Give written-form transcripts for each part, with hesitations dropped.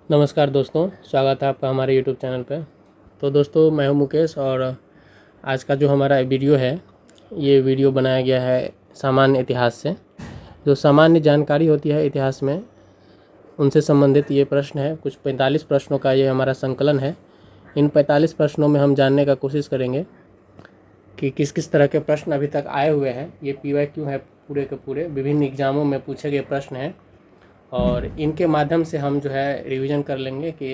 नमस्कार दोस्तों, स्वागत है आपका हमारे YouTube चैनल पे। तो दोस्तों, मैं हूं मुकेश और आज का जो हमारा वीडियो है, ये वीडियो बनाया गया है सामान्य इतिहास से। जो सामान्य जानकारी होती है इतिहास में, उनसे संबंधित ये प्रश्न है। कुछ 45 प्रश्नों का ये हमारा संकलन है। इन 45 प्रश्नों में हम जानने का कोशिश करेंगे कि किस किस तरह के प्रश्न अभी तक आए हुए हैं। ये PYQ है, पूरे के पूरे विभिन्न एग्ज़ामों में पूछे गए प्रश्न हैं और इनके माध्यम से हम जो है रिवीजन कर लेंगे कि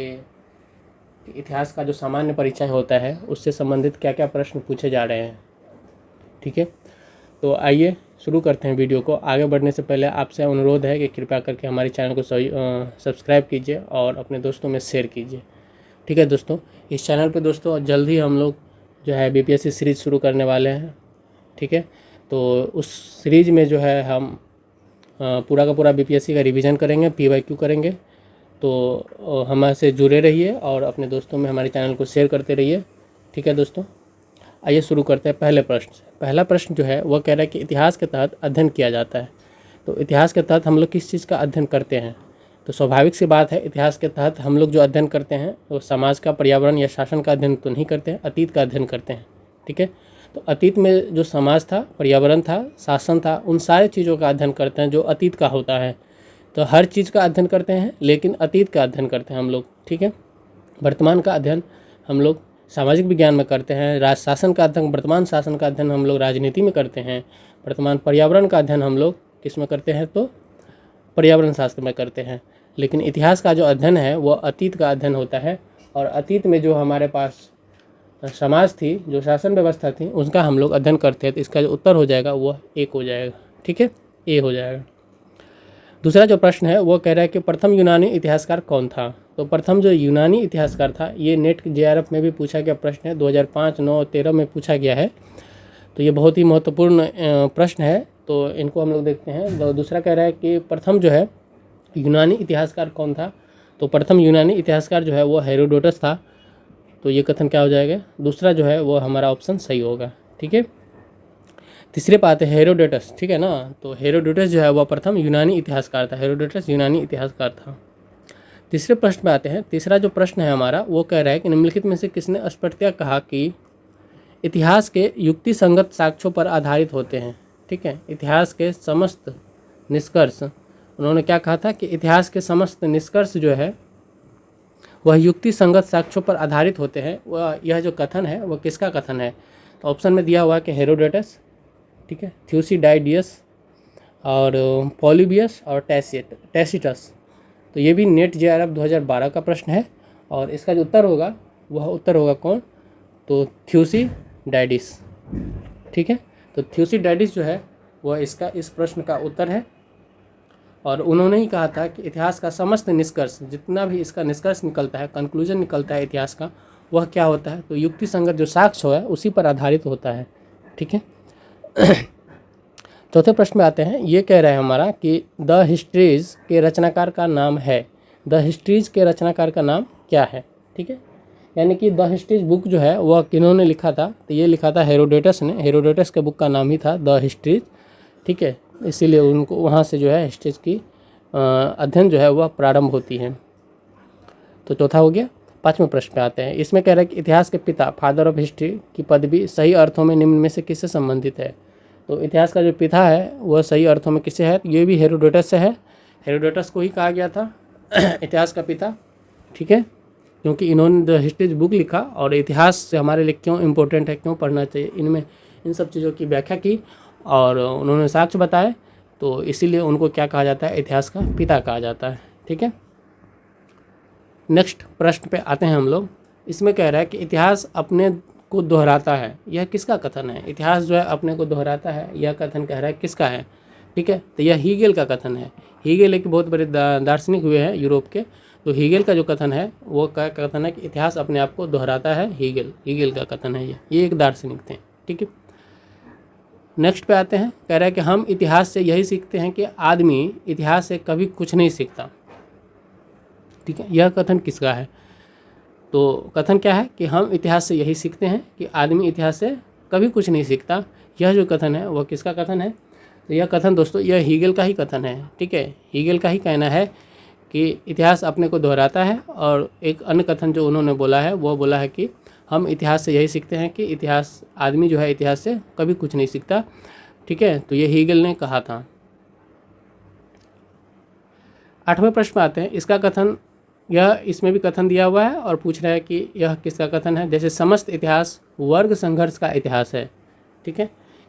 इतिहास का जो सामान्य परिचय होता है उससे संबंधित क्या क्या प्रश्न पूछे जा रहे हैं। ठीक है, तो आइए शुरू करते हैं वीडियो को। आगे बढ़ने से पहले आपसे अनुरोध है कि कृपया करके हमारे चैनल को सब्सक्राइब कीजिए और अपने दोस्तों में शेयर कीजिए। ठीक है दोस्तों, इस चैनल पे दोस्तों जल्द ही हम लोग जो है BPSC सीरीज़ शुरू करने वाले हैं। ठीक है, तो उस सीरीज़ में जो है हम पूरा का पूरा BPSC का रिवीजन करेंगे, PYQ करेंगे। तो हमारे जुड़े रहिए और अपने दोस्तों में हमारे चैनल को शेयर करते रहिए। ठीक है दोस्तों, आइए शुरू करते हैं पहले प्रश्न से। पहला प्रश्न जो है वह कह रहा है कि इतिहास के तहत अध्ययन किया जाता है। तो इतिहास के तहत हम लोग किस चीज़ का अध्ययन करते हैं? तो स्वाभाविक सी बात है, इतिहास के तहत हम लोग जो अध्ययन करते हैं वो समाज का, पर्यावरण या शासन का अध्ययन तो नहीं करते हैं, अतीत का अध्ययन करते हैं। ठीक है, तो अतीत में जो समाज था, पर्यावरण था, शासन था, उन सारे चीज़ों का अध्ययन करते हैं जो अतीत का होता है। तो हर चीज़ का अध्ययन करते हैं, लेकिन अतीत का अध्ययन करते हैं हम लोग। ठीक है, वर्तमान का अध्ययन हम लोग सामाजिक विज्ञान में करते हैं। राज शासन का अध्ययन, वर्तमान शासन का अध्ययन हम लोग राजनीति में करते हैं। वर्तमान पर्यावरण का अध्ययन हम लोग किस में करते हैं? तो पर्यावरण शास्त्र में करते हैं। लेकिन इतिहास का जो अध्ययन है वो अतीत का अध्ययन होता है और अतीत में जो हमारे पास समाज थी, जो शासन व्यवस्था थी, उसका हम लोग अध्ययन करते हैं। तो इसका जो उत्तर हो जाएगा वो एक हो जाएगा। ठीक है, ए हो जाएगा। दूसरा जो प्रश्न है वो कह रहा है कि प्रथम यूनानी इतिहासकार कौन था? तो प्रथम जो यूनानी इतिहासकार था, ये नेट JRF में भी पूछा गया प्रश्न है, 2005, 9, 13 में पूछा गया है। तो ये बहुत ही महत्वपूर्ण प्रश्न है, तो इनको हम लोग देखते हैं। दूसरा कह रहा है कि प्रथम जो है यूनानी इतिहासकार कौन था? तो प्रथम यूनानी इतिहासकार जो है वो हेरोडोटस था। तो ये कथन क्या हो जाएगा? दूसरा जो है वो हमारा ऑप्शन सही होगा। ठीक है, तीसरे पे आते हैं हेरोडोटस। ठीक है ना, तो हेरोडोटस जो है वह प्रथम यूनानी इतिहासकार था। हेरोडोटस यूनानी इतिहासकार था। तीसरे प्रश्न पे आते हैं। तीसरा जो प्रश्न है हमारा वो कह रहा है कि निम्नलिखित में से किसने स्पष्टतः कहा कि इतिहास के युक्ति संगत साक्ष्यों पर आधारित होते हैं? ठीक है, इतिहास के समस्त निष्कर्ष, उन्होंने क्या कहा था कि इतिहास के समस्त निष्कर्ष जो है वह युक्ति संगत साक्ष्यों पर आधारित होते हैं। वह यह जो कथन है वह किसका कथन है? तो ऑप्शन में दिया हुआ है कि हेरोडोटस, ठीक है, थ्यूसिडाइडियस और पॉलीबियस और टैसिटस। तो ये भी नेट JRF 2012 का प्रश्न है और इसका जो उत्तर होगा वह उत्तर होगा कौन? तो थ्यूसिडाइडिस। ठीक है, तो थ्यूसिडाइडिस जो है वह इसका इस प्रश्न का उत्तर है और उन्होंने ही कहा था कि इतिहास का समस्त निष्कर्ष, जितना भी इसका निष्कर्ष निकलता है, कंक्लूजन निकलता है इतिहास का, वह क्या होता है? तो युक्ति संगत जो साक्ष्य है उसी पर आधारित होता है। ठीक है, चौथे प्रश्न में आते हैं। ये कह रहा है हमारा कि द हिस्ट्रीज के रचनाकार का नाम है। द हिस्ट्रीज के रचनाकार का नाम क्या है? ठीक है, यानी कि द हिस्ट्रीज बुक जो है वह किन्होंने लिखा था? तो ये लिखा था हेरोडोटस ने। हेरोडोटस के बुक का नाम ही था द हिस्ट्रीज। ठीक है, इसीलिए उनको वहाँ से जो है हिस्ट्रीज की अध्ययन जो है वह प्रारंभ होती है। तो चौथा हो गया। पाँचवें प्रश्न पे आते हैं। इसमें कह रहा है कि इतिहास के पिता, फादर ऑफ हिस्ट्री की पदवी सही अर्थों में निम्न में से किससे संबंधित है? तो इतिहास का जो पिता है वह सही अर्थों में किससे है? ये भी हेरोडोटस से है। हेरोडोटस को ही कहा गया था इतिहास का पिता। ठीक है, क्योंकि इन्होंने द हिस्ट्रीज बुक लिखा और इतिहास से हमारे लिए क्यों इम्पोर्टेंट है, क्यों पढ़ना चाहिए, इनमें इन सब चीज़ों की व्याख्या की और उन्होंने साक्ष्य बताए। तो इसीलिए उनको क्या कहा जाता है? इतिहास का पिता कहा जाता है। ठीक है, नेक्स्ट प्रश्न पे आते हैं हम लोग। इसमें कह रहा है कि इतिहास अपने को दोहराता है। यह किसका कथन है? इतिहास जो है अपने को दोहराता है, यह कथन कह रहा है किसका है? ठीक है, तो यह हीगेल का कथन है। हीगेल एक बहुत बड़े दार्शनिक हुए हैं यूरोप के। तो हीगेल का जो कथन है वो क्या कथन है कि इतिहास अपने आप को दोहराता है। हीगेल का कथन है ये एक दार्शनिक थे। ठीक है, नेक्स्ट पे आते हैं। कह रहा है कि हम इतिहास से यही सीखते हैं कि आदमी इतिहास से कभी कुछ नहीं सीखता। ठीक है, यह कथन किसका है? तो कथन क्या है कि हम इतिहास से यही सीखते हैं कि आदमी इतिहास से कभी कुछ नहीं सीखता। यह जो कथन है वह किसका कथन है? तो यह कथन दोस्तों यह हीगेल का ही कथन है। ठीक है, हीगेल का ही कहना है कि इतिहास अपने को दोहराता है। और एक अन्य कथन जो उन्होंने बोला है वो बोला है कि हम इतिहास से यही सीखते हैं कि इतिहास आदमी जो है इतिहास से कभी कुछ नहीं सीखता। ठीक है, तो ये हीगल ने कहा था। 8वें प्रश्न में आते हैं। इसका कथन, यह इसमें भी कथन दिया हुआ है और पूछ रहा है कि यह किसका कथन है। जैसे समस्त इतिहास वर्ग संघर्ष का इतिहास है। ठीक है,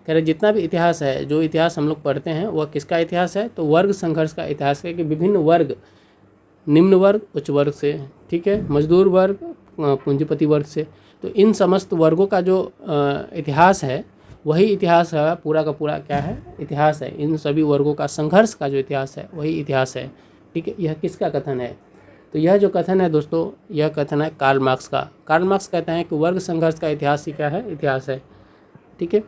कह रहे जितना भी इतिहास है, जो इतिहास हम लोग पढ़ते हैं वह किसका इतिहास है, तो वर्ग संघर्ष का इतिहास है कि विभिन्न वर्ग, निम्न वर्ग उच्च वर्ग से, ठीक है, मजदूर वर्ग पूंजीपति वर्ग से, तो इन समस्त वर्गों का जो इतिहास है वही इतिहास है, पूरा का पूरा क्या है, इतिहास है। इन सभी वर्गों का संघर्ष का जो इतिहास है वही इतिहास है। ठीक है, यह किसका कथन है, तो यह जो कथन है दोस्तों, यह कथन है कार्ल मार्क्स का। कार्ल मार्क्स कहते हैं कि वर्ग संघर्ष का इतिहास ही क्या है, इतिहास है। ठीक है,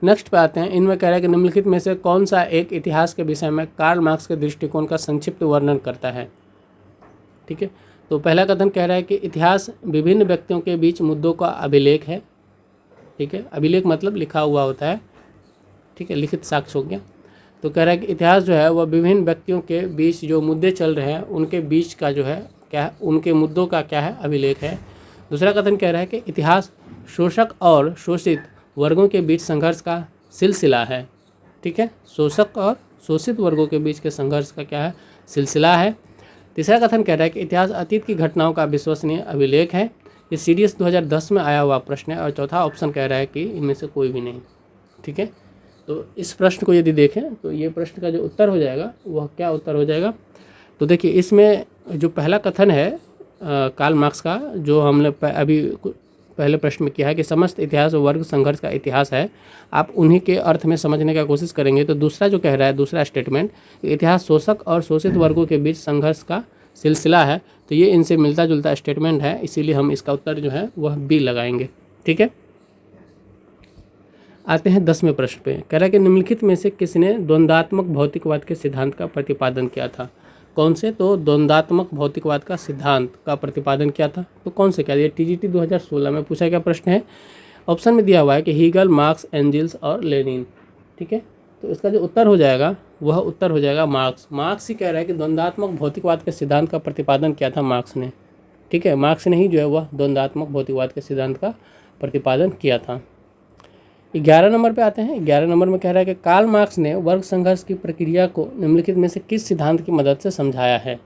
नेक्स्ट पे आते हैं। इनमें कह रहा है कि निम्नलिखित में से कौन सा एक इतिहास के विषय में कार्ल मार्क्स के दृष्टिकोण का संक्षिप्त वर्णन करता है। ठीक है, तो पहला कथन कह रहा है कि इतिहास विभिन्न व्यक्तियों के बीच मुद्दों का अभिलेख है। ठीक है, अभिलेख मतलब लिखा हुआ होता है। ठीक है, लिखित साक्ष्य हो गया। तो कह रहा है कि इतिहास जो है वह विभिन्न व्यक्तियों के बीच जो मुद्दे चल रहे हैं उनके बीच का जो है क्या है, उनके मुद्दों का क्या है, अभिलेख है। दूसरा कथन कह रहा है कि इतिहास शोषक और शोषित वर्गों के बीच संघर्ष का सिलसिला है। ठीक है, शोषक और शोषित वर्गों के बीच के संघर्ष का क्या है, सिलसिला है। तीसरा कथन कह रहा है कि इतिहास अतीत की घटनाओं का विश्वसनीय अभिलेख है। ये सीडीएस 2010 में आया हुआ प्रश्न है। और चौथा ऑप्शन कह रहा है कि इनमें से कोई भी नहीं। ठीक है, तो इस प्रश्न को यदि देखें तो ये प्रश्न का जो उत्तर हो जाएगा वह क्या उत्तर हो जाएगा, तो देखिए इसमें जो पहला कथन है कार्ल मार्क्स का, जो हमने अभी पहले प्रश्न में किया है कि समस्त इतिहास वर्ग संघर्ष का इतिहास है, आप उन्हीं के अर्थ में समझने का कोशिश करेंगे। तो दूसरा जो कह रहा है, दूसरा स्टेटमेंट, इतिहास शोषक और शोषित वर्गों के बीच संघर्ष का सिलसिला है, तो ये इनसे मिलता जुलता स्टेटमेंट है, इसीलिए हम इसका उत्तर जो है वह बी लगाएंगे। ठीक है, आते हैं 10वें प्रश्न पे। कह रहा है कि निम्नलिखित में से किसने द्वंद्वात्मक भौतिकवाद के सिद्धांत का प्रतिपादन किया था। कौन से, तो द्वंद्वात्मक भौतिकवाद का सिद्धांत का प्रतिपादन किया था, तो कौन से, क्या ये टीजीटी 2016 में पूछा गया प्रश्न है। ऑप्शन में दिया हुआ है कि हीगल, मार्क्स, एंजिल्स और लेनिन। ठीक है, तो इसका जो उत्तर हो जाएगा वह उत्तर हो जाएगा मार्क्स। मार्क्स ही कह रहा है कि द्वंद्वात्मक भौतिकवाद के सिद्धांत का प्रतिपादन किया था मार्क्स ने। ठीक है, मार्क्स ने ही जो है वह द्वंद्वात्मक भौतिकवाद के सिद्धांत का प्रतिपादन किया था। 11 नंबर पे आते हैं। 11 नंबर में कह रहा है कि कार्ल मार्क्स ने वर्ग संघर्ष की प्रक्रिया को निम्नलिखित में से किस सिद्धांत की मदद से समझाया है।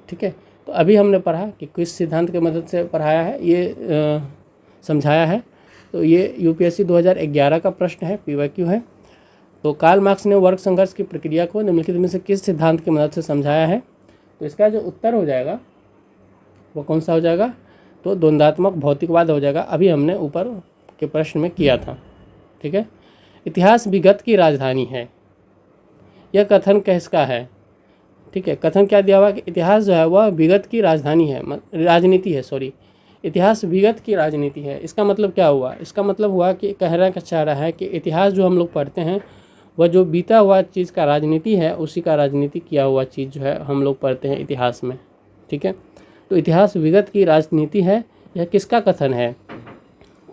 ठीक है, तो अभी हमने पढ़ा कि किस सिद्धांत की मदद से पढ़ाया है, ये समझाया है। तो ये यूपीएससी 2011 का प्रश्न है, पीवाईक्यू है। तो कार्ल मार्क्स ने वर्ग संघर्ष की प्रक्रिया को निम्नलिखित में से किस सिद्धांत की मदद से समझाया है, तो इसका जो उत्तर हो जाएगा वो कौन सा हो जाएगा, तो द्वंद्वात्मक भौतिकवाद हो जाएगा। अभी हमने ऊपर के प्रश्न में किया था। ठीक है, इतिहास विगत की राजधानी है, यह कथन किसका है। ठीक है, कथन क्या दिया हुआ कि इतिहास जो है वह विगत की राजधानी है, राजनीति है, सॉरी, इतिहास विगत की राजनीति है। इसका मतलब क्या हुआ, इसका मतलब हुआ कि कहना चाह रहा है कि इतिहास जो हम लोग पढ़ते हैं वह जो बीता हुआ चीज़ का राजनीति है, उसी का राजनीति किया हुआ चीज़ जो है हम लोग पढ़ते हैं इतिहास में। ठीक है, तो इतिहास विगत की राजनीति है, यह किसका कथन है,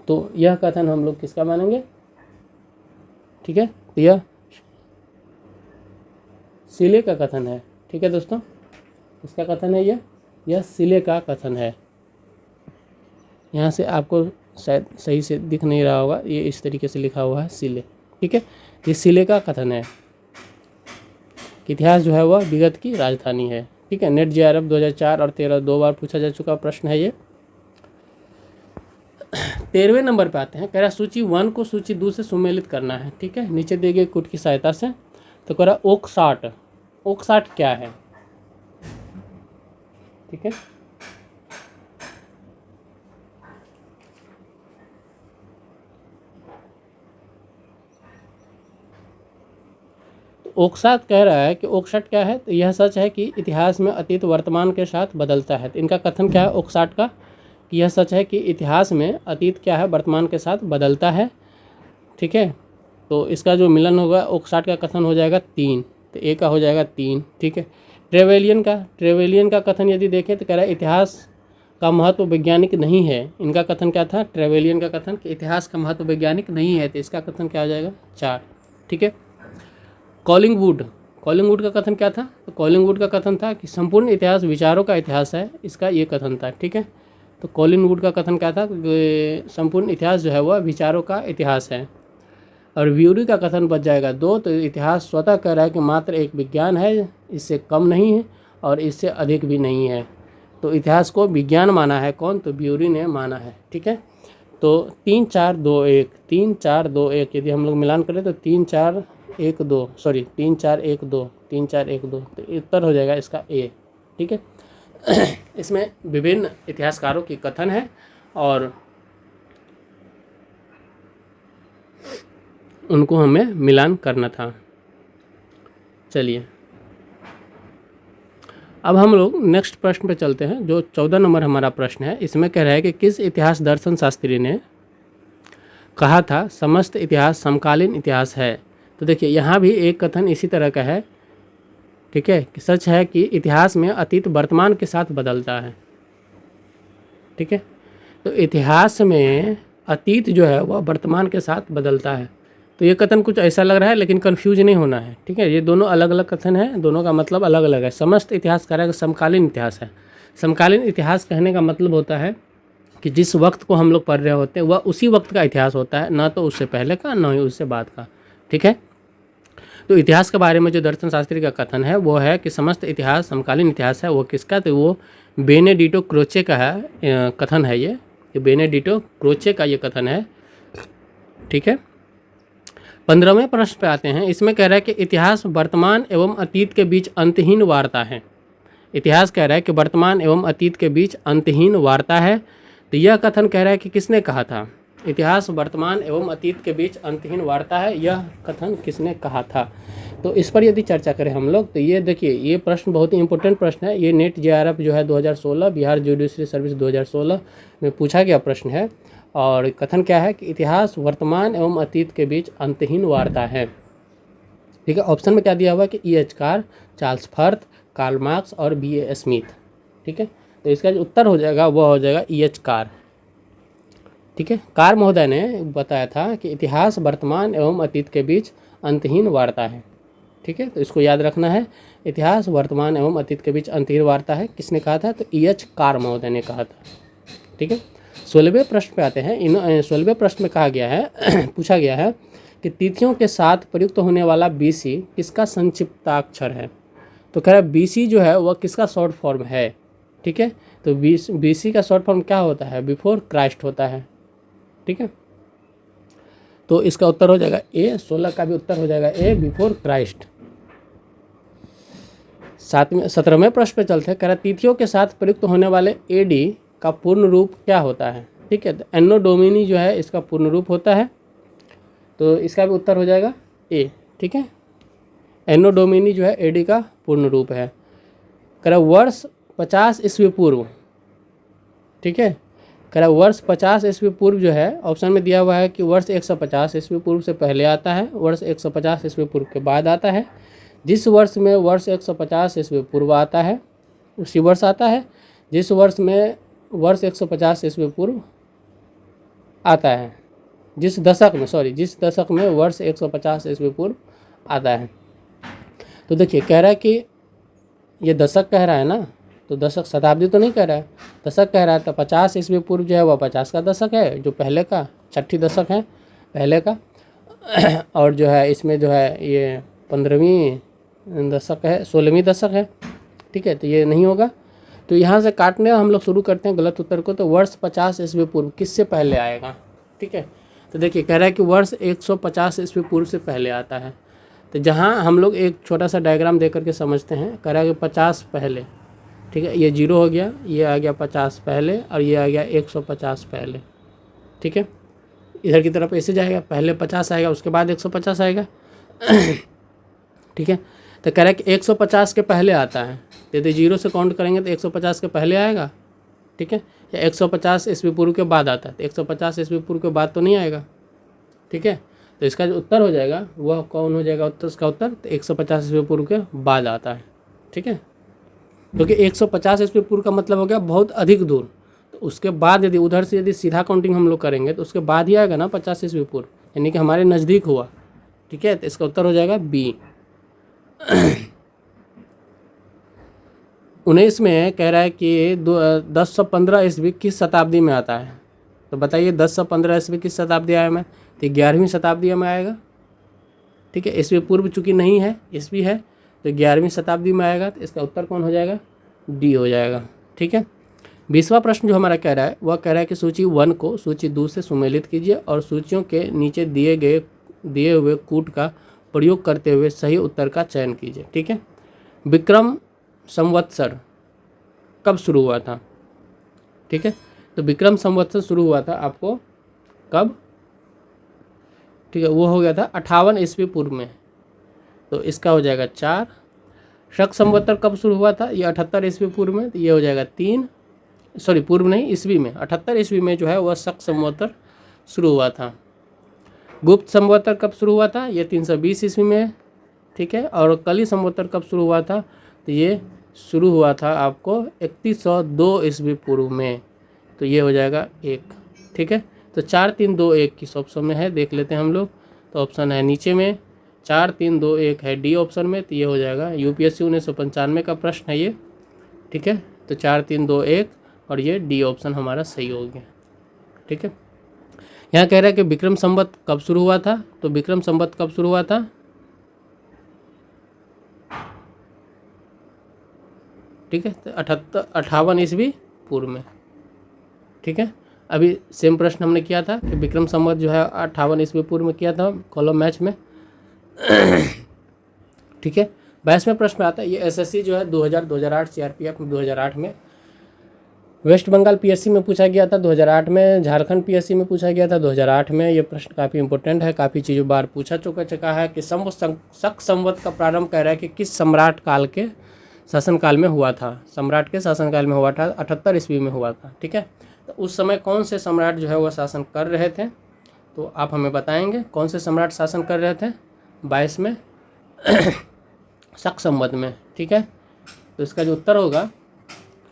तो यह कथन हम लोग किसका मानेंगे। ठीक है, तो यह सिले का कथन है। ठीक है दोस्तों, इसका कथन है यह सिले का कथन है। यहाँ से आपको शायद सही से दिख नहीं रहा होगा, ये इस तरीके से लिखा हुआ है सिले। ठीक है, ये सिले का कथन है कि इतिहास जो है वह विगत की राजधानी है। ठीक है, नेट जेआरएफ 2004 और 13 दो बार पूछा जा चुका प्रश्न है ये। 13वें नंबर पे आते हैं। कह रहा सूची 1 को सूची 2 से सुमेलित करना है। ठीक है, नीचे दिए गए कूट की सहायता से। तो कह रहा ओकसाट, ओकसाट क्या है। ठीक है, ओकसाट कह रहा है कि ओकसाट क्या है, तो यह सच है कि इतिहास में अतीत वर्तमान के साथ बदलता है। तो इनका कथन क्या है ओकसाट का, कि यह सच है कि इतिहास में अतीत क्या है, वर्तमान के साथ बदलता है। ठीक है, तो इसका जो मिलन होगा ओकसाट का कथन हो जाएगा 3, तो ए का हो जाएगा 3। ठीक है, ट्रेवेलियन का कथन यदि देखें तो कह रहा है इतिहास का महत्व वैज्ञानिक नहीं है। इनका कथन क्या था, ट्रेवेलियन का कथन कि इतिहास का महत्व वैज्ञानिक नहीं है, तो इसका कथन क्या हो जाएगा 4। ठीक है, कॉलिंगवुड का कथन क्या था? तो कॉलिंगवुड का कथन था कि संपूर्ण इतिहास विचारों का इतिहास है, इसका ये कथन था। ठीक है, तो कॉलिंगवुड का कथन क्या था? संपूर्ण इतिहास जो है वह विचारों का इतिहास है। और व्यूरी का कथन बच जाएगा 2, तो इतिहास स्वतः कह रहा है कि मात्र एक विज्ञान है, इससे कम नहीं है और इससे अधिक भी नहीं है। तो इतिहास को विज्ञान माना है कौन? तो व्यूरी ने माना है। ठीक है, तो 3 4 2 1 3 4 2 1 यदि हम लोग मिलान करें तो 3 4 1 2 सॉरी 3 4 1 2 3 4 1 2, तो उत्तर हो जाएगा इसका ए। ठीक है, इसमें विभिन्न इतिहासकारों की कथन है और उनको हमें मिलान करना था। चलिए अब हम लोग नेक्स्ट प्रश्न पे चलते हैं, जो 14 नंबर हमारा प्रश्न है। इसमें कह रहा है कि किस इतिहास दर्शन शास्त्री ने कहा था समस्त इतिहास समकालीन इतिहास है? तो देखिए यहाँ भी एक कथन इसी तरह का है। ठीक है, कि सच है कि इतिहास में अतीत वर्तमान के साथ बदलता है। ठीक है, तो इतिहास में अतीत जो है वह वर्तमान के साथ बदलता है। तो ये कथन कुछ ऐसा लग रहा है, लेकिन कंफ्यूज नहीं होना है। ठीक है, ये दोनों अलग अलग कथन है, दोनों का मतलब अलग अलग है। समस्त इतिहास कह रहा है कि समकालीन इतिहास है। समकालीन इतिहास कहने का मतलब होता है कि जिस वक्त को हम लोग पढ़ रहे होते हैं वह उसी वक्त का इतिहास होता है, ना तो उससे पहले का ना ही उससे बाद का। ठीक है, तो इतिहास के बारे में जो दर्शन शास्त्री का कथन है वो है कि समस्त इतिहास समकालीन इतिहास है। वो किसका? तो वो बेनेडिटो क्रोचे का है कथन है ये बेनेडिटो क्रोचे का ये कथन है। ठीक है, 15वें प्रश्न पे आते हैं। इसमें कह रहा है कि इतिहास वर्तमान एवं अतीत के बीच अंतहीन वार्ता है। इतिहास कह रहा है कि वर्तमान एवं अतीत के बीच अंतहीन वार्ता है। तो यह कथन कह रहा है कि किसने कहा था? इतिहास वर्तमान एवं अतीत के बीच अंतहीन वार्ता है, यह कथन किसने कहा था? तो इस पर यदि चर्चा करें हम लोग, तो ये देखिए ये प्रश्न बहुत ही इंपॉर्टेंट प्रश्न है। ये नेट JRF जो है 2016 बिहार जुडिशरी सर्विस 2016 में पूछा गया प्रश्न है। और कथन क्या है कि इतिहास वर्तमान एवं अतीत के बीच अंतहीन वार्ता है। ठीक है, ऑप्शन में क्या दिया हुआ है कि E.H. Carr, Charles Firth, Karl Marx और B.A. स्मिथ। ठीक है, तो इसका जो उत्तर हो जाएगा वह हो जाएगा E.H. कार। ठीक है, कार महोदय ने बताया था कि इतिहास वर्तमान एवं अतीत के बीच अंतहीन वार्ता है। ठीक है, तो इसको याद रखना है, इतिहास वर्तमान एवं अतीत के बीच अंतहीन वार्ता है। किसने कहा था? तो E.H. कार महोदय ने कहा था। ठीक है, 16वें प्रश्न पे आते हैं। 16वें प्रश्न में कहा गया है पूछा गया है कि तिथियों के साथ प्रयुक्त होने वाला BC किसका संक्षिप्ताक्षर है? तो कह रहा है BC जो है वह किसका शॉर्ट फॉर्म है? ठीक है, तो BC का शॉर्ट फॉर्म क्या होता है? बिफोर क्राइस्ट होता है। ठीक है, तो इसका उत्तर हो जाएगा ए। 16 का भी उत्तर हो जाएगा ए, बिफोर क्राइस्ट। 17वें प्रश्न पे चलते हैं। कह रहा तिथियों के साथ प्रयुक्त होने वाले AD का पूर्ण रूप क्या होता है? ठीक है, तो एनो डोमिनी जो है इसका पूर्ण रूप होता है, तो इसका भी उत्तर हो जाएगा ए। ठीक है, एनो डोमिनी जो है AD का पूर्ण रूप है। कह रहा वर्ष 50 ईस्वी पूर्व। ठीक है, कह रहा वर्ष 50 ईस्वी पूर्व जो है, ऑप्शन में दिया हुआ है कि वर्ष 150 ईस्वी पूर्व से पहले आता है, वर्ष 150 ईस्वी पूर्व के बाद आता है। जिस वर्ष में वर्ष 150 ईस्वी पूर्व आता है उसी वर्ष आता है जिस वर्ष में वर्ष 150 ईस्वी पूर्व आता है, जिस दशक में वर्ष 150 ईस्वी पूर्व आता है। तो देखिए कह रहा है कि ये दशक कह रहा है ना, तो दशक शताब्दी तो नहीं कह रहा है, दशक कह रहा है। तो 50 ईस्वी पूर्व जो है वह 50 का दशक है, जो पहले का छठी दशक है पहले का। और जो है इसमें जो है ये 15वीं दशक है, 16वीं दशक है। ठीक है, तो ये नहीं होगा। तो यहाँ से काटने हम लोग शुरू करते हैं गलत उत्तर को। तो वर्ष 50 ईस्वी पूर्व किससे पहले आएगा? ठीक है, तो देखिए कह रहा है कि वर्ष 150 ईस्वी पूर्व से पहले आता है। तो जहाँ हम लोग एक छोटा सा डायग्राम दे करके समझते हैं। कह रहा है कि 50 पहले, ठीक है, ये 0 हो गया, ये आ गया 50 पहले और ये आ गया 150 पहले। ठीक है, इधर की तरफ ऐसे जाएगा, पहले 50 आएगा उसके बाद 150 आएगा। ठीक है, तो कह रहा है कि 150 के पहले आता है। यदि 0 से काउंट करेंगे तो 150 के पहले आएगा। ठीक है, या 150 ईस्वी पूर्व के बाद आता है, तो 150 ईस्वी पूर्व के बाद तो नहीं आएगा। ठीक है, तो इसका जो उत्तर हो जाएगा वह कौन हो जाएगा? उत्तर इसका उत्तर तो 150 ईस्वी पूर्व के बाद आता है। ठीक है, क्योंकि 150 ईस्वी पूर्व का मतलब हो गया बहुत अधिक दूर। तो उसके बाद यदि उधर से यदि सीधा काउंटिंग हम लोग करेंगे तो उसके बाद ही आएगा ना 50 ईस्वी पूर्व, यानी कि हमारे नज़दीक हुआ। ठीक है, तो इसका उत्तर हो जाएगा बी। 19 में कह रहा है कि 1015 ईस्वी किस शताब्दी में आता है। तो बताइए 1015 ईस्वी किस शताब्दी आया में, तो 11वीं शताब्दी में आएगा। ठीक है, ईस्वी पूर्व चूँकि नहीं है, ईस्वी है, तो 11वीं शताब्दी में आएगा। तो इसका उत्तर कौन हो जाएगा, डी हो जाएगा। ठीक है, 20वां प्रश्न जो हमारा कह रहा है वह कह रहा है कि सूची 1 को सूची 2 से सुमेलित कीजिए और सूचियों के नीचे दिए हुए कूट का प्रयोग करते हुए सही उत्तर का चयन कीजिए। ठीक है, विक्रम संवत्सर कब शुरू हुआ था। ठीक है, तो विक्रम संवत्सर शुरू हुआ था आपको कब, ठीक है, वो हो गया था 58 ईस्वी पूर्व में। तो इसका हो जाएगा 4। शक संवत्सर कब शुरू हुआ था, ये 78 ईस्वी पूर्व में, तो ये हो जाएगा 3। सॉरी पूर्व नहीं, ईस्वी में, 78 ईस्वी में जो है वह शक संवत्सर शुरू हुआ था। गुप्त संवत्सर कब शुरू हुआ था, ये 320 ईस्वी में। ठीक है, और कली संवत्सर कब शुरू हुआ था, तो ये शुरू हुआ था आपको 3102 ईस्वी पूर्व में। तो ये हो जाएगा 1। ठीक है, तो 4 3 2 1 किस ऑप्शन में है देख लेते हैं हम लोग। तो ऑप्शन है नीचे में 4 3 2 1 है डी ऑप्शन में। तो ये हो जाएगा यूपीएससी 1995 का प्रश्न है ये। ठीक है, तो 4 3 2 1 और ये डी ऑप्शन हमारा सही हो गया। ठीक है, यहाँ कह रहा है कि विक्रम संवत कब शुरू हुआ था, तो विक्रम संवत कब शुरू हुआ था, ठीक है, तो 58 ईस्वी पूर्व में। ठीक है, अभी सेम प्रश्न हमने किया था कि विक्रम संवत जो है 58 ईस्वी पूर्व में किया था कॉलम मैच में। ठीक है, 22वें प्रश्न में आता है, ये एसएससी जो है 2008 सीआरपीएफ में 2008 में, वेस्ट बंगाल पीएससी में पूछा गया था 2008 में, झारखंड पीएससी में पूछा गया था 2008 में। ये प्रश्न काफ़ी इंपॉर्टेंट है, काफ़ी चीज़ों बार पूछा चुका है कि शक संवत का प्रारंभ कह रहा है कि किस सम्राट काल के शासनकाल में हुआ था। सम्राट के शासनकाल में हुआ था, 78 ईस्वी में हुआ था। ठीक है, तो उस समय कौन से सम्राट जो है वह शासन कर रहे थे, तो आप हमें बताएंगे कौन से सम्राट शासन कर रहे थे 22 में शक संवत में। ठीक है, तो इसका जो उत्तर होगा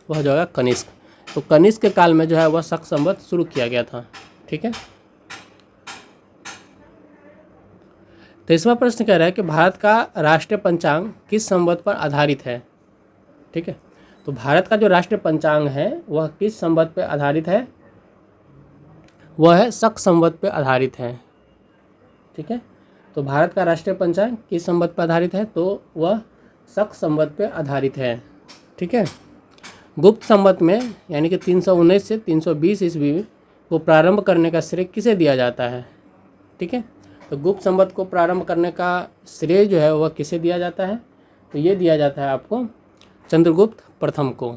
वह हो जाएगा कनिष्क। तो कनिष्क के काल में जो है वह शक संवत शुरू किया गया था। ठीक है, तो इसमें प्रश्न कह रहा है कि भारत का राष्ट्रीय पंचांग किस संवत पर आधारित है। ठीक है, तो भारत का जो राष्ट्रीय पंचांग है वह किस संवत पर आधारित है, वह है शक संवत पर आधारित है। ठीक है, तो भारत का राष्ट्रीय पंचांग किस संवत पर आधारित है, तो वह शक संवत पर आधारित है। ठीक है, गुप्त संवत में यानी कि 319 से 320 ईस्वी को प्रारंभ करने का श्रेय किसे दिया जाता है। ठीक है, तो गुप्त संवत को प्रारंभ करने का श्रेय जो है वह किसे दिया जाता है, तो ये दिया जाता है आपको चंद्रगुप्त प्रथम को।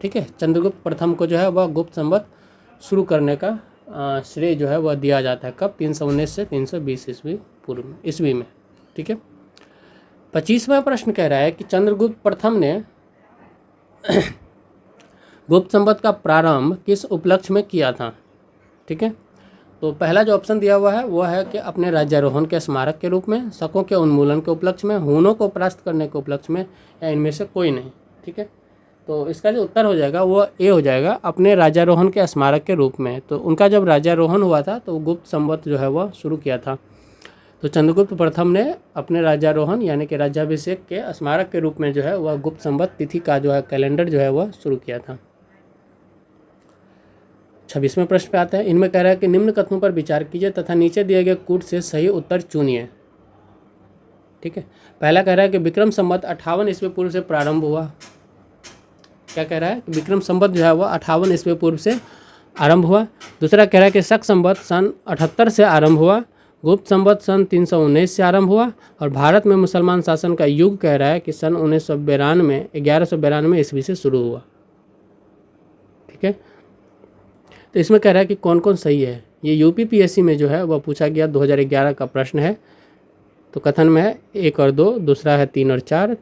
ठीक है, चंद्रगुप्त प्रथम को जो है वह गुप्त संवत शुरू करने का श्रेय जो है वह दिया जाता है कब, 319 से 320 ईस्वी में। ठीक है, 25वां प्रश्न कह रहा है कि चंद्रगुप्त प्रथम ने गुप्त संवत का प्रारंभ किस उपलक्ष्य में किया था। ठीक है, तो पहला जो ऑप्शन दिया हुआ है वह है कि अपने राज्यारोहण के स्मारक के रूप में, शकों के उन्मूलन के उपलक्ष्य में, हूनों को परास्त करने के उपलक्ष्य में, या इनमें से कोई नहीं। ठीक है, तो इसका जो उत्तर हो जाएगा वो ए हो जाएगा, अपने राज्यारोहण के स्मारक के रूप में। तो उनका जब राज्यारोहण हुआ था तो गुप्त संवत जो है वह शुरू किया था। तो चंद्रगुप्त प्रथम ने अपने राज्यारोहण यानी कि राज्याभिषेक के स्मारक के रूप में जो है वह गुप्त संवत तिथि का जो है कैलेंडर जो है वह शुरू किया था। 26वें प्रश्न पे आते हैं, इनमें कह रहा है कि निम्न कथनों पर विचार कीजिए तथा नीचे दिए गए कूट से सही उत्तर चुनिए। ठीक है, पहला कह रहा है कि विक्रम संवत 58 ईस्वी पूर्व से प्रारंभ हुआ। क्या कह रहा है कि विक्रम संवत जो है वह 58 ईस्वी पूर्व से आरंभ हुआ। दूसरा कह रहा है कि शक संवत सन 78 से आरंभ हुआ। गुप्त संवत सन 319 से आरंभ हुआ। और भारत में मुसलमान शासन का युग कह रहा है कि सन 1192 ईस्वी से शुरू हुआ। ठीक है, तो इसमें कह रहा है कि कौन कौन सही है। ये यूपीपीएससी में जो है वह पूछा गया 2011 का प्रश्न है। तो कथन में है 1 और 2, दूसरा है 3 और 4,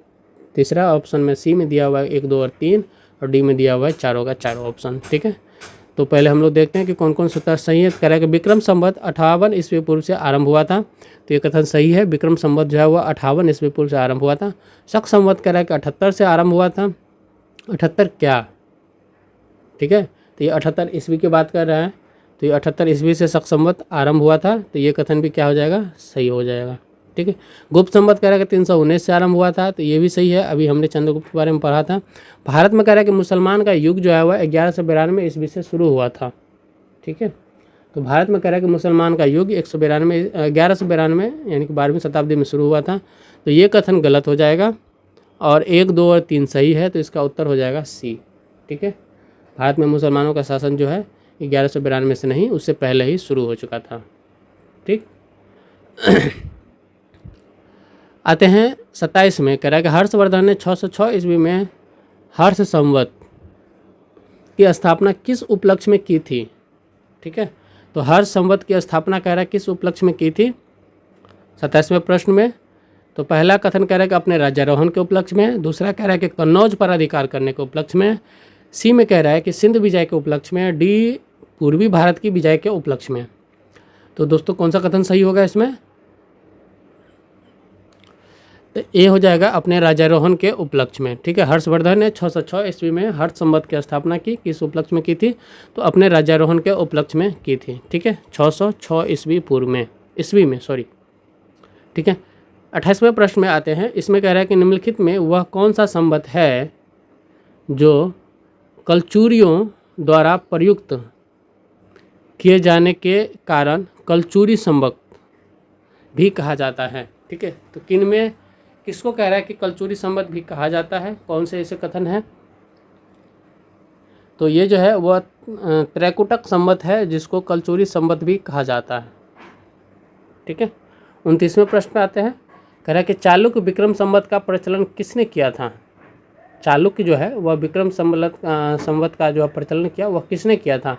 तीसरा ऑप्शन में सी में दिया हुआ है 1 2 और 3, और डी में दिया हुआ है चारों का चारों ऑप्शन। ठीक है, तो पहले हम लोग देखते हैं कि कौन कौन सा सही है। कह रहा है कि विक्रम संवत 58 ईस्वी पूर्व से आरंभ हुआ था। तो ये कथन सही है, विक्रम संवत जो है वह 58 ईस्वी पूर्व से आरंभ हुआ था। शक संवत कह रहा है कि 78 से आरंभ हुआ था। 78 क्या, ठीक है, तो ये 78 ईस्वी की बात कर रहा है। तो ये 78 ईस्वी से शक संवत आरंभ हुआ था। तो ये कथन भी क्या हो जाएगा, सही हो जाएगा। ठीक। ठीक है। गुप्त संवत कह रहा है कि 319 से आरंभ हुआ था, तो ये भी सही है, अभी हमने चंद्रगुप्त के बारे में पढ़ा था। भारत में कह रहा है कि मुसलमान का युग जो है वह 1192 ईस्वी से शुरू हुआ था, ठीक है। तो भारत में कह रहा है कि मुसलमान का युग 1192 यानी कि 12वीं शताब्दी में शुरू हुआ था, तो ये कथन गलत हो जाएगा और 1, 2 और 3 सही है, तो इसका उत्तर हो जाएगा सी, ठीक है। भारत में मुसलमानों का शासन जो है 1192 से नहीं, उससे पहले ही शुरू हो चुका था, ठीक। आते हैं 27 में, कह रहा है कि हर्षवर्धन ने 606 ईस्वी में हर्ष संवत की स्थापना किस उपलक्ष्य में की थी, ठीक है। तो हर्ष संवत की स्थापना कह रहा है किस उपलक्ष्य में की थी 27वें प्रश्न में। तो पहला कथन कह रहा है कि अपने राज्यारोहण के उपलक्ष्य में, दूसरा कह रहा है कि कन्नौज पर अधिकार करने के उपलक्ष्य में, सी में कह रहा है कि सिंध विजय के उपलक्ष्य में, डी पूर्वी भारत की विजय के उपलक्ष्य में। तो दोस्तों कौन सा कथन सही होगा इसमें, तो ए हो जाएगा अपने राज्यारोहण के उपलक्ष्य में, ठीक है। हर्षवर्धन ने 606 ईस्वी में हर्ष संवत की स्थापना की, किस उपलक्ष्य में की थी, तो अपने राज्यारोहण के उपलक्ष्य में की थी, ठीक है। 606 ईस्वी में सॉरी, ठीक है। 28वें प्रश्न में आते हैं, इसमें कह रहा है कि निम्नलिखित में वह कौन सा संवत है जो कलचुरियों द्वारा प्रयुक्त किए जाने के कारण कलचुरी संवत भी कहा जाता है, ठीक है। तो किन में किसको कह रहा है कि कलचुरी संवत भी कहा जाता है, कौन से ऐसे कथन है, तो ये जो है वह त्रैकुटक संवत है जिसको कलचुरी संवत भी कहा जाता है, ठीक है। 29वें प्रश्न पे आते हैं, कह रहा है कि चालुक्य विक्रम संवत का प्रचलन किसने किया था। चालुक्य जो है वह विक्रम संवत का जो प्रचलन किया वह किसने किया था,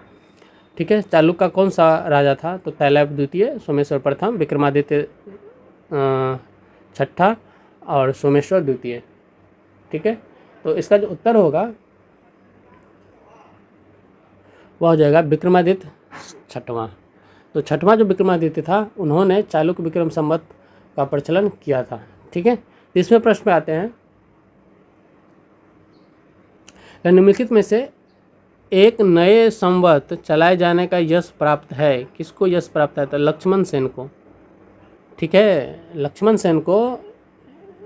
ठीक है। चालुक्य का कौन सा राजा था, तो तैलव द्वितीय, सोमेश्वर प्रथम, विक्रमादित्य छठा और सोमेश्वर द्वितीय, ठीक है। तो इसका जो उत्तर होगा वह हो जाएगा विक्रमादित्य छठवां। तो छठवां जो विक्रमादित्य था उन्होंने चालुक्य विक्रम संवत का प्रचलन किया था, ठीक है। 30वें प्रश्न पे आते हैं, निम्नलिखित में से एक नए संवत चलाए जाने का यश प्राप्त है, किसको यश प्राप्त है, तो लक्ष्मण सेन को, ठीक है। लक्ष्मण सेन को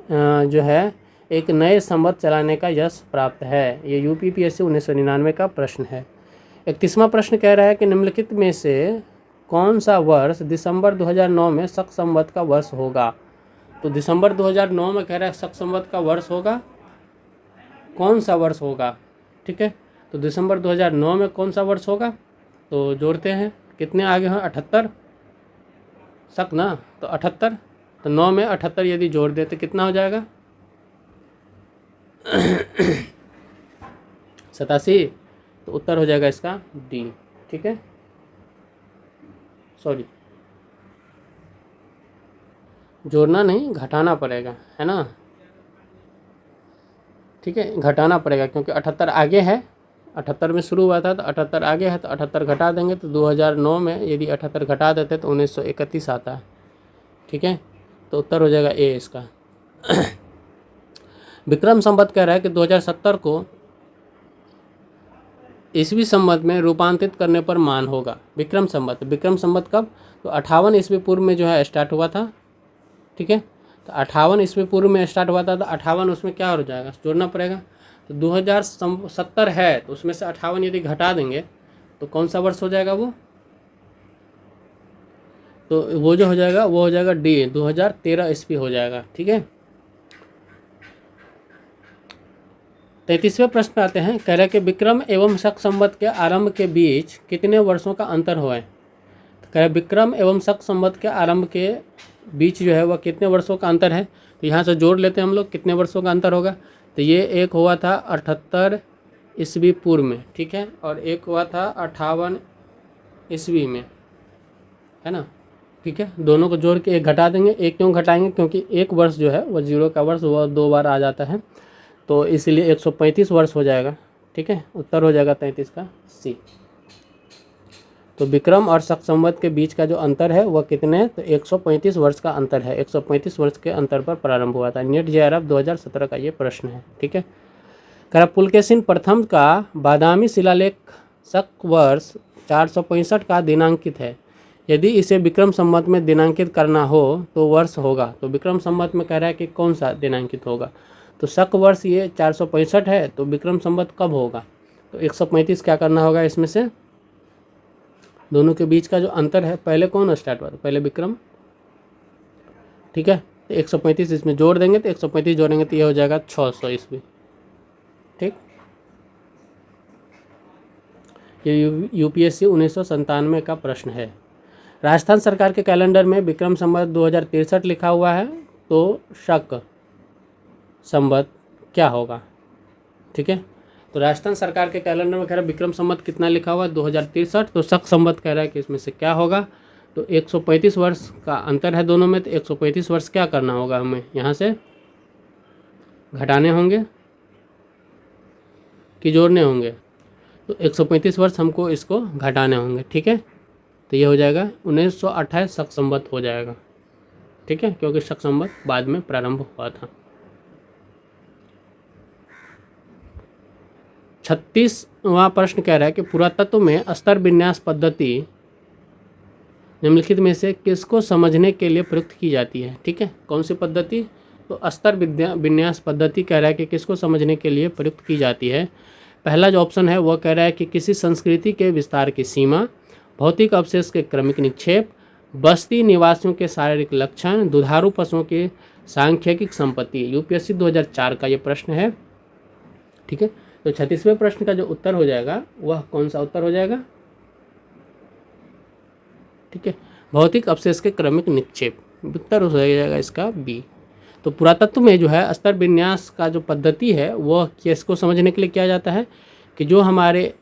जो है एक नए संवत चलाने का यश प्राप्त है, ये यूपीपीएससी 1999 का प्रश्न है। 31वां प्रश्न कह रहा है कि निम्नलिखित में से कौन सा वर्ष दिसंबर 2009 में शक संवत का वर्ष होगा। तो दिसंबर 2009 में कह रहा है शक संवत का वर्ष होगा, कौन सा वर्ष होगा, ठीक है। तो दिसंबर 2009 में कौन सा वर्ष होगा, तो जोड़ते हैं, कितने आगे हैं 78 शक ना, तो 78, तो 9 में 78 यदि जोड़ दे तो कितना हो जाएगा 87, तो उत्तर हो जाएगा इसका डी, ठीक है। सॉरी, जोड़ना नहीं घटाना पड़ेगा, है ना, ठीक है, घटाना पड़ेगा क्योंकि 78 आगे है, 78 में शुरू हुआ था तो 78 आगे है, तो 78 घटा देंगे तो 2009 में यदि 78 घटा देते तो 1931 आता है, ठीक है। तो उत्तर हो जाएगा ए इसका। विक्रम संवत कह रहा है कि 2070 को ईस्वी संवत में रूपांतरित करने पर मान होगा। विक्रम संवत कब, तो 58 ईस्वी पूर्व में जो है स्टार्ट हुआ था, ठीक है। तो 58 ईस्वी पूर्व में स्टार्ट हुआ था, तो 58 उसमें क्या हो जाएगा, जोड़ना पड़ेगा। तो 2070 है तो उसमें से 58 यदि घटा देंगे तो कौन सा वर्ष हो जाएगा वो, तो वो जो हो जाएगा वो हो जाएगा डी, 2013 ईस्वी हो जाएगा, ठीक है। 33वें प्रश्न पे आते हैं, कह रहे हैं कि विक्रम एवं शक संवत के आरंभ के बीच कितने वर्षों का अंतर हुआ है। तो कह रहे विक्रम एवं शक संवत के आरंभ के बीच जो है वह कितने वर्षों का अंतर है, तो यहाँ से जोड़ लेते हैं हम लोग कितने वर्षों का अंतर होगा। तो ये एक हुआ था 78 ईस्वी पूर्व में, ठीक है, और एक हुआ था 58 ईस्वी में, है ना, ठीक है। दोनों को जोड़ के एक घटा देंगे, एक क्यों घटाएंगे, क्योंकि एक वर्ष जो है वह जीरो का वर्ष वह 2 बार आ जाता है, तो इसीलिए 135 वर्ष हो जाएगा, ठीक है। उत्तर हो जाएगा 33 का सी। तो विक्रम और शक संवत के बीच का जो अंतर है वह कितने है, तो 135 वर्ष का अंतर है, 135 वर्ष के अंतर पर प्रारंभ हुआ था। नेट जेआरएफ 2017 का ये प्रश्न है, ठीक है। कह पुलकेशिन प्रथम का बादामी शिलालेख शक वर्ष 465 का दिनांकित है, यदि इसे विक्रम संवत में दिनांकित करना हो तो वर्ष होगा। तो विक्रम संवत में कह रहा है कि कौन सा दिनांकित होगा, तो शक वर्ष ये 465 है, तो विक्रम संवत कब होगा, तो 135 क्या करना होगा, इसमें से दोनों के बीच का जो अंतर है, पहले कौन स्टार्ट हुआ था, पहले विक्रम, ठीक है, तो 135 इसमें जोड़ देंगे, तो 135 जोड़ेंगे तो ये हो जाएगा 600 ईस्वी, ठीक। ये यूपीएससी 1997 का प्रश्न है। राजस्थान सरकार के कैलेंडर में विक्रम संवत 2063 लिखा हुआ है, तो शक संवत क्या होगा, ठीक है। तो राजस्थान सरकार के कैलेंडर में कह रहा है विक्रम संवत कितना लिखा हुआ है, 2063, तो शक संवत कह रहा है कि इसमें से क्या होगा, तो 135 वर्ष का अंतर है दोनों में, तो 135 वर्ष क्या करना होगा, हमें यहाँ से घटाने होंगे कि जोड़ने होंगे, तो 135 वर्ष हमको इसको घटाने होंगे, ठीक है। तो ये हो जाएगा 1928 शक संवत हो जाएगा, ठीक है, क्योंकि शक संवत बाद में प्रारंभ हुआ था। 36वां प्रश्न कह रहा है कि पुरातत्व में स्तर विन्यास पद्धति निम्नलिखित में से किसको समझने के लिए प्रयुक्त की जाती है, ठीक है, कौन सी पद्धति, तो स्तर विन्यास पद्धति कह रहा है कि किसको समझने के लिए प्रयुक्त की जाती है। पहला जो ऑप्शन है वह कह रहा है कि किसी संस्कृति के विस्तार की सीमा, भौतिक अवशेष के क्रमिक निक्षेप, बस्ती निवासियों के शारीरिक लक्षण, दुधारू पशुओं की सांख्यिकी संपत्ति। यूपीएससी 2004 का ये प्रश्न है, ठीक है। तो 36वें प्रश्न का जो उत्तर हो जाएगा वह कौन सा उत्तर हो जाएगा, ठीक है, भौतिक अवशेष के क्रमिक निक्षेप, उत्तर हो जाएगा इसका बी। तो पुरातत्व में जो है स्तर विन्यास का जो पद्धति है वह किसको समझने के लिए किया जाता है कि जो हमारे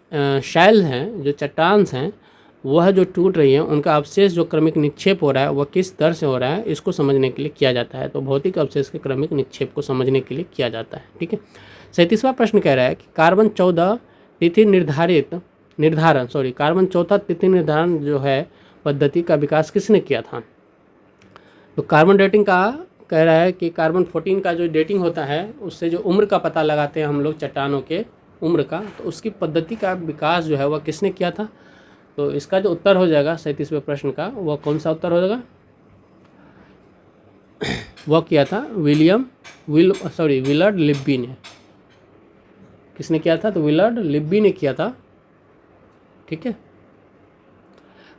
शैल हैं, जो चट्टान हैं, वह जो टूट रही है उनका अवशेष जो क्रमिक निक्षेप हो रहा है वह किस दर से हो रहा है, इसको समझने के लिए किया जाता है। तो भौतिक अवशेष के क्रमिक निक्षेप को समझने के लिए किया जाता है, ठीक है। 37वां प्रश्न कह रहा है कि कार्बन 14 तिथि कार्बन 14 तिथि निर्धारण जो है पद्धति का विकास किसने किया था। तो कार्बन डेटिंग का कह रहा है कि कार्बन 14 का जो डेटिंग होता है उससे जो उम्र का पता लगाते हैं हम लोग चट्टानों के उम्र का, तो उसकी पद्धति का विकास जो है वह किसने किया था। तो इसका जो उत्तर हो जाएगा 37वें प्रश्न का वह कौन सा उत्तर हो जाएगा, वह किया था विलर्ड लिब्बी ने। किसने किया था, तो विलर्ड लिब्बी ने किया था, ठीक है।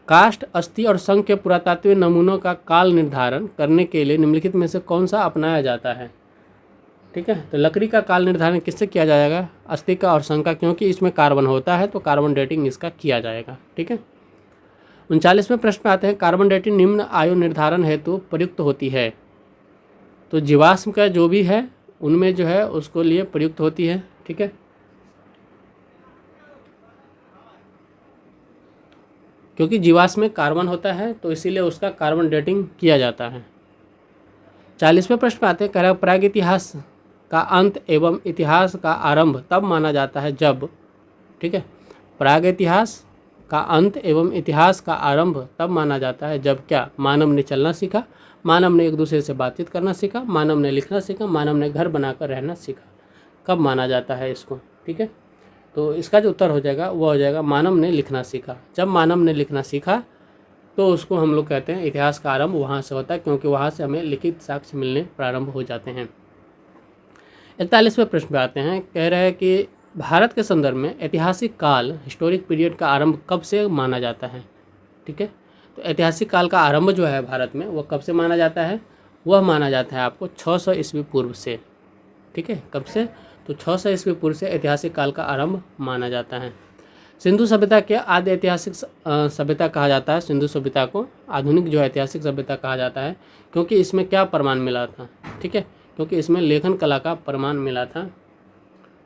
काष्ठ, अस्थि और शंख के पुरातात्विक नमूनों का काल निर्धारण करने के लिए निम्नलिखित में से कौन सा अपनाया जाता है, ठीक है। तो लकड़ी का काल निर्धारण किससे किया जाएगा, अस्थि का और शंख का, क्योंकि इसमें कार्बन होता है तो कार्बन डेटिंग इसका किया जाएगा, ठीक है। 39वें प्रश्न में आते हैं कार्बन डेटिंग निम्न आयु निर्धारण हेतु प्रयुक्त होती है। तो जीवाश्म का जो भी है उनमें जो है उसको लिए प्रयुक्त होती है, ठीक है, क्योंकि जीवाश्म में कार्बन होता है तो इसीलिए उसका कार्बन डेटिंग किया जाता है। 40वें प्रश्न में आते हैं कह रहा है प्राग इतिहास का अंत एवं इतिहास का आरंभ तब माना जाता है जब, ठीक है, प्राग इतिहास का अंत एवं इतिहास का आरंभ तब माना जाता है जब क्या, मानव ने चलना सीखा, मानव ने एक दूसरे से बातचीत करना सीखा, मानव ने लिखना सीखा, मानव ने घर बनाकर रहना सीखा, कब माना जाता है इसको, ठीक है। तो इसका जो उत्तर हो जाएगा वो हो जाएगा मानव ने लिखना सीखा। जब मानव ने लिखना सीखा तो उसको हम लोग कहते हैं इतिहास का आरंभ वहाँ से होता है, क्योंकि वहाँ से हमें लिखित साक्ष्य मिलने प्रारंभ हो जाते हैं। 41वें प्रश्न पे आते हैं, कह रहे हैं कि भारत के संदर्भ में ऐतिहासिक काल हिस्टोरिक पीरियड का आरंभ कब से माना जाता है, ठीक है। तो ऐतिहासिक काल का आरंभ जो है भारत में वह कब से माना जाता है, वह माना जाता है आपको 600 ईस्वी पूर्व से, ठीक है, कब से, तो 600 ईस्वी पूर्व से ऐतिहासिक काल का आरंभ माना जाता है। सिंधु सभ्यता के आदि ऐतिहासिक सभ्यता कहा जाता है, सिंधु सभ्यता को आधुनिक जो ऐतिहासिक सभ्यता कहा जाता है, क्योंकि इसमें क्या प्रमाण मिला था, ठीक है, क्योंकि इसमें लेखन कला का प्रमाण मिला था।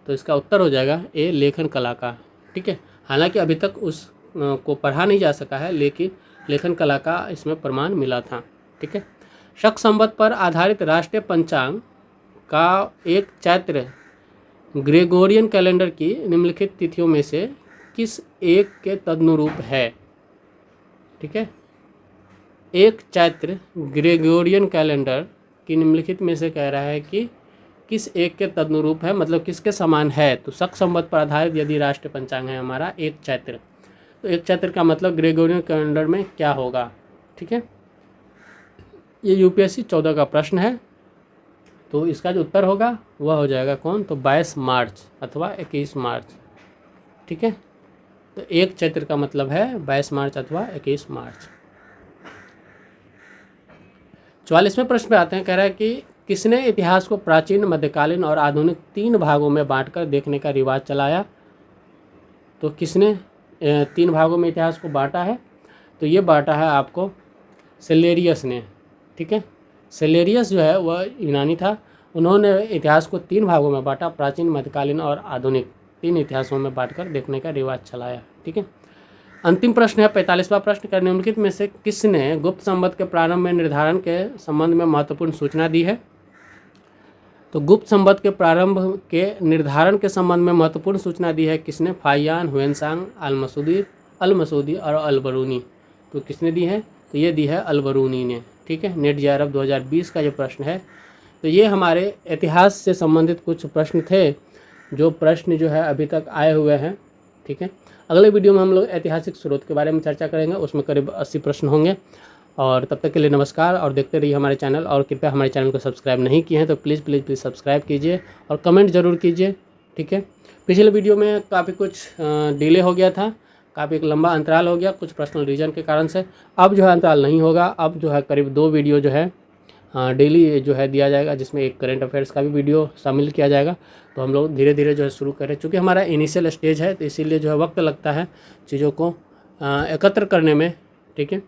तो इसका उत्तर हो जाएगा ए, लेखन कला का, ठीक है। हालांकि अभी तक उस को पढ़ा नहीं जा सका है, लेकिन लेखन कला का इसमें प्रमाण मिला था, ठीक है। शक संवत पर आधारित राष्ट्रीय पंचांग का एक चैत्र ग्रेगोरियन कैलेंडर की निम्नलिखित तिथियों में से किस एक के तदनुरूप है, ठीक है। एक चैत्र ग्रेगोरियन कैलेंडर की निम्नलिखित में से कह रहा है कि किस एक के तदनुरूप है, मतलब किसके समान है। तो शक संवत पर आधारित यदि राष्ट्रीय पंचांग है हमारा एक चैत्र, तो एक चैत्र का मतलब ग्रेगोरियन कैलेंडर में क्या होगा, ठीक है। ये यूपीएससी 14 का प्रश्न है, तो इसका जो उत्तर होगा वह हो जाएगा कौन, तो 22 मार्च अथवा 21 मार्च, ठीक है। तो एक चैत्र का मतलब है 22 मार्च अथवा 21 मार्च। 44वें प्रश्न पे आते हैं, कह रहा है कि किसने इतिहास को प्राचीन, मध्यकालीन और आधुनिक 3 भागों में बांटकर देखने का रिवाज चलाया। तो किसने 3 भागों में इतिहास को बांटा है, तो ये बांटा है आपको सेलेरियस ने, ठीक है। सेलेरियस जो है वह यूनानी था, उन्होंने इतिहास को 3 भागों में बांटा, प्राचीन, मध्यकालीन और आधुनिक, 3 इतिहासों में बांटकर देखने का रिवाज चलाया, ठीक है। अंतिम प्रश्न है 45वां प्रश्न, का निम्नलिखित में से किसने गुप्त संवत के प्रारंभ में निर्धारण के संबंध में महत्वपूर्ण सूचना दी है। तो गुप्त संवत के प्रारंभ के निर्धारण के संबंध में महत्वपूर्ण सूचना दी है किसने, फाहियान, हुएनसांग, अल-मसूदी और अल-बरूनी। तो किसने दी है, तो ये दी है अल-बरूनी ने, ठीक है। नेट जेआरएफ 2020 का जो प्रश्न है, तो ये हमारे इतिहास से संबंधित कुछ प्रश्न थे, जो प्रश्न जो है अभी तक आए हुए हैं, ठीक है। अगले वीडियो में हम लोग ऐतिहासिक स्रोत के बारे में चर्चा करेंगे, उसमें करीब 80 प्रश्न होंगे। और तब तक के लिए नमस्कार, और देखते रहिए हमारे चैनल, और कृपया हमारे चैनल को सब्सक्राइब नहीं किए हैं तो प्लीज़ सब्सक्राइब कीजिए और कमेंट ज़रूर कीजिए, ठीक है। पिछले वीडियो में काफ़ी कुछ डिले हो गया था, काफ़ी एक लंबा अंतराल हो गया कुछ पर्सनल रीज़न के कारण से। अब जो है अंतराल नहीं होगा, अब जो है करीब 2 वीडियो जो है डेली जो है दिया जाएगा, जिसमें एक करंट अफेयर्स का भी वीडियो शामिल किया जाएगा। तो हम लोग धीरे धीरे जो है शुरू करें, चूँकि हमारा इनिशियल स्टेज है, तो इसीलिए जो है वक्त लगता है चीज़ों को एकत्र करने में, ठीक है।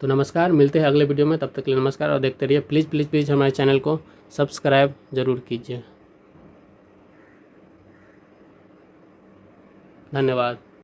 तो नमस्कार, मिलते हैं अगले वीडियो में, तब तक के लिए नमस्कार, और देखते रहिए। प्लीज़ हमारे चैनल को सब्सक्राइब ज़रूर कीजिए। धन्यवाद।